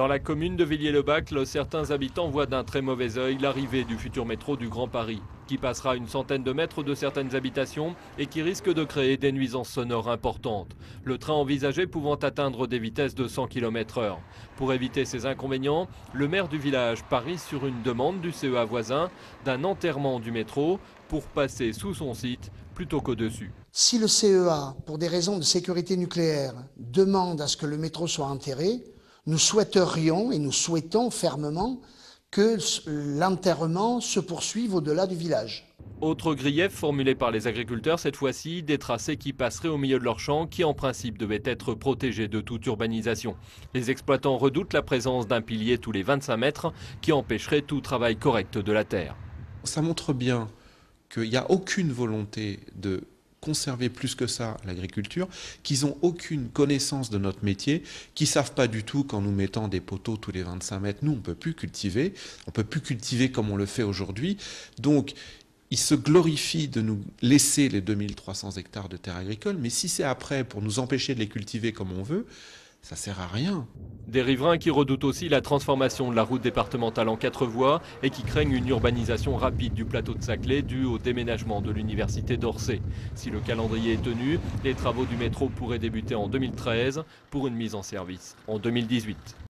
Dans la commune de Villiers-le-Bacle, certains habitants voient d'un très mauvais œil l'arrivée du futur métro du Grand Paris, qui passera à une centaine de mètres de certaines habitations et qui risque de créer des nuisances sonores importantes. Le train envisagé pouvant atteindre des vitesses de 100 km/h. Pour éviter ces inconvénients, le maire du village parie sur une demande du CEA voisin d'un enterrement du métro pour passer sous son site plutôt qu'au-dessus. Si le CEA, pour des raisons de sécurité nucléaire, demande à ce que le métro soit enterré, nous souhaiterions et nous souhaitons fermement que l'enterrement se poursuive au-delà du village. Autre grief formulé par les agriculteurs, cette fois-ci, des tracés qui passeraient au milieu de leurs champs qui en principe devaient être protégés de toute urbanisation. Les exploitants redoutent la présence d'un pilier tous les 25 mètres qui empêcherait tout travail correct de la terre. Ça montre bien qu'il n'y a aucune volonté de conserver plus que ça l'agriculture, qu'ils n'ont aucune connaissance de notre métier, qu'ils ne savent pas du tout qu'en nous mettant des poteaux tous les 25 mètres, nous on ne peut plus cultiver comme on le fait aujourd'hui. Donc ils se glorifient de nous laisser les 2300 hectares de terres agricoles, mais si c'est après pour nous empêcher de les cultiver comme on veut, ça sert à rien. Des riverains qui redoutent aussi la transformation de la route départementale en 4 voies et qui craignent une urbanisation rapide du plateau de Saclay due au déménagement de l'université d'Orsay. Si le calendrier est tenu, les travaux du métro pourraient débuter en 2013 pour une mise en service en 2018.